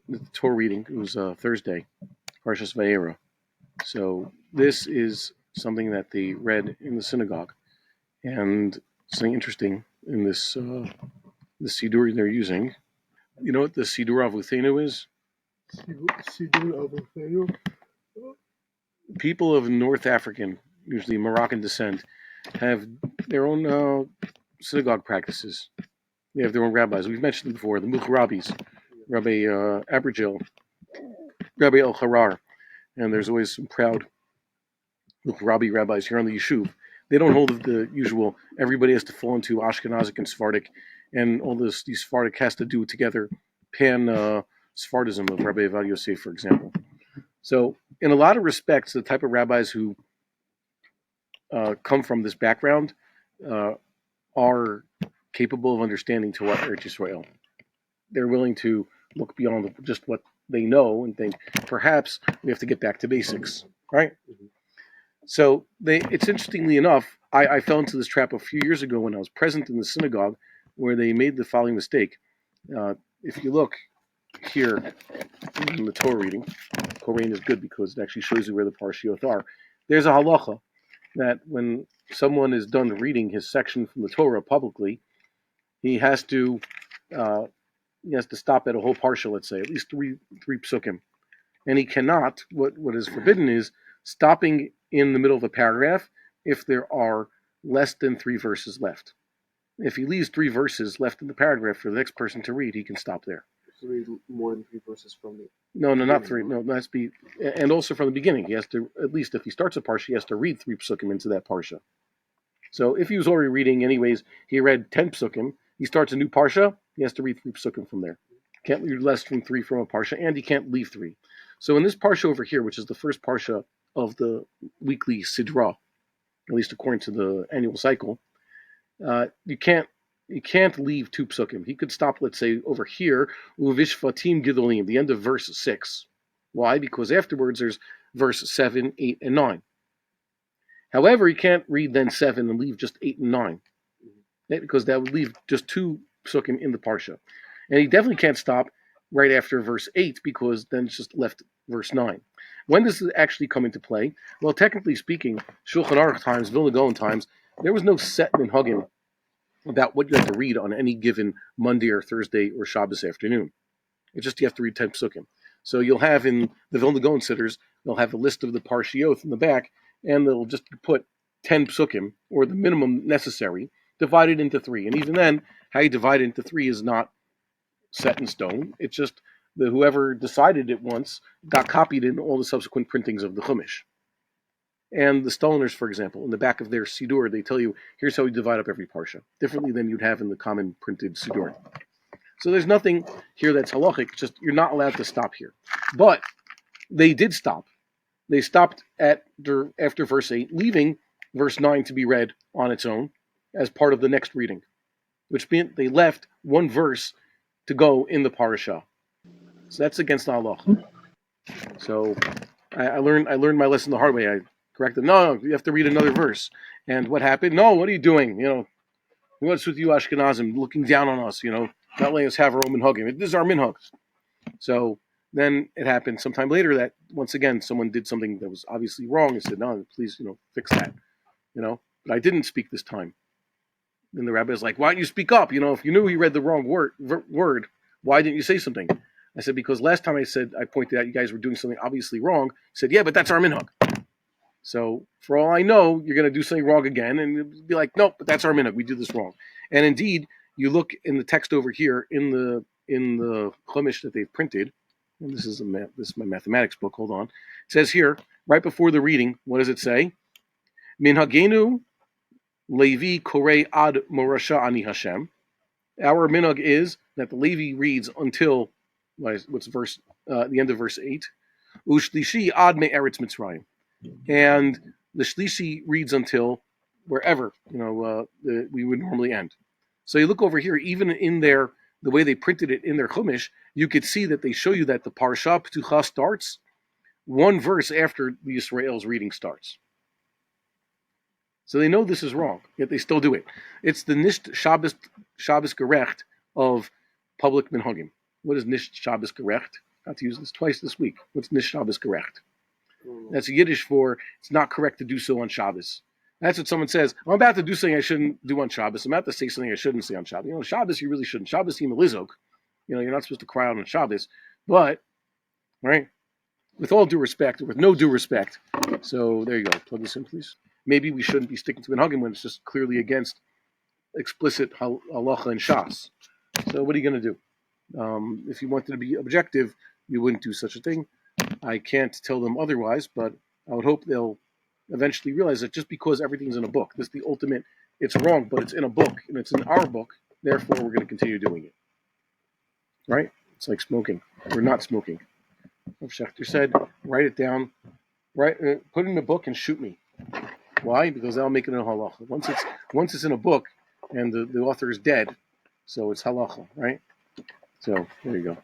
The Torah reading, it was Thursday, Parshas Vayera. So this is something that they read in the synagogue, and something interesting in this the Siddur they're using. You know what the Siddur Avotenu is? Siddur Avotenu? People of North African, usually Moroccan descent, have their own synagogue practices. They have their own rabbis. We've mentioned them before, the Mucharabis, Rabbi Abergil, Rabbi El Harar, and there's always some proud Mucharabi rabbis here on the Yishuv. They don't hold the usual, everybody has to fall into Ashkenazic and Sephardic, and all these Sephardic has to do together, pan-Sephardism of Rabbi Avi Grossman, for example. So, in a lot of respects, the type of rabbis who come from this background are capable of understanding Torah Eretz Yisrael. They're willing to look beyond just what they know and think, perhaps we have to get back to basics, right? Mm-hmm. So it's interestingly enough, I fell into this trap a few years ago when I was present in the synagogue where they made the following mistake. If you look here in the Torah reading, Korean is good because it actually shows you where the Parshiot are. There's a halacha that when someone is done reading his section from the Torah publicly, he has to stop at a whole parsha, let's say, at least three psukim. And he cannot, what is forbidden is stopping in the middle of a paragraph if there are less than 3 verses left. If he leaves 3 verses left in the paragraph for the next person to read, he can stop there. Read more than 3 verses from the... No, not 3. No, that's be... And also from the beginning. He has to, at least if he starts a parsha, he has to read 3 psukim into that parsha. So if he was already reading anyways, he read 10 psukim, he starts a new parsha, he has to read 3 psukim from there. Can't read less than 3 from a parsha, and he can't leave 3. So in this parsha over here, which is the first parsha of the weekly Sidra, at least according to the annual cycle, you can't leave 2 psukim. He could stop, let's say, over here, Uvishvatim Gidolim, the end of verse 6. Why? Because afterwards there's verse 7, 8, and 9. However, he can't read then 7 and leave just 8 and 9, because that would leave just 2 psukim in the parsha. And he definitely can't stop right after verse 8, because then it's just left verse 9. When does it actually come into play? Well, technically speaking, Shulchan Aruch times, Vilna Gaon times, there was no set minhagim about what you have to read on any given Monday or Thursday or Shabbos afternoon. It's just you have to read 10 psukim. So you'll have in the Vilna Gaon sitters, they'll have a list of the parshiot in the back, and they'll just put 10 psukim, or the minimum necessary, divided into 3. And even then, how you divide it into 3 is not set in stone. It's just whoever decided it once got copied in all the subsequent printings of the Chumash. And the Stoleners, for example, in the back of their Siddur, they tell you, here's how we divide up every parsha, differently than you'd have in the common printed Siddur. So there's nothing here that's halachic, just you're not allowed to stop here. But they did stop. They stopped after verse 8, leaving verse 9 to be read on its own as part of the next reading, which meant they left 1 verse to go in the parasha. So that's against the halacha. So I learned my lesson the hard way. I corrected, no, you have to read another verse. And what happened? No, what are you doing? What's with you Ashkenazim looking down on us, not letting us have our own minhagim. This is our minhag. So then it happened sometime later that, once again, someone did something that was obviously wrong and said, no, please, fix that, But I didn't speak this time. And the rabbi is like, why didn't you speak up? If you knew he read the wrong word, why didn't you say something? I said, because last time I pointed out you guys were doing something obviously wrong. He said, yeah, but that's our minhag. So for all I know, you're going to do something wrong again. And it'd be like, nope, but that's our minhag. We do this wrong. And indeed, you look in the text over here in the Chumash that they've printed, and this is my mathematics book, hold on. It says here, right before the reading, what does it say? Minhagenu Levi Korei Ad Morasha Ani Hashem. Our minhag is that the Levi reads until what's verse the end of verse 8. Ushlishi Ad Me Eretz Mitzrayim, and the Shlishi reads until wherever we would normally end. So you look over here, even in the way they printed it in their Chumash, you could see that they show you that the Parsha Ptucha starts 1 verse after the Yisrael's reading starts. So they know this is wrong, yet they still do it. It's the Nisht Shabbos Gerecht of public minhagim. What is Nish Shabbos gerecht? Got to use this twice this week. What's Nish Shabbos gerecht? That's a Yiddish for it's not correct to do so on Shabbos. That's what someone says. I'm about to do something I shouldn't do on Shabbos. I'm about to say something I shouldn't say on Shabbos. Shabbos you really shouldn't. Shabbos Lizok. You're not supposed to cry out on Shabbos. But, right, with all due respect, or with no due respect. So there you go. Plug this in, please. Maybe we shouldn't be sticking to minhagim when it's just clearly against explicit halacha and shas. So what are you going to do? If you wanted to be objective, you wouldn't do such a thing. I can't tell them otherwise, but I would hope they'll eventually realize that just because everything's in a book, this is the ultimate, it's wrong, but it's in a book, and it's in our book, therefore we're going to continue doing it. Right? It's like smoking. We're not smoking. Schechter said, write it down, put it in a book and shoot me. Why? Because that'll make it a halacha. Once it's in a book and the author is dead, so it's halacha, right? So there you go.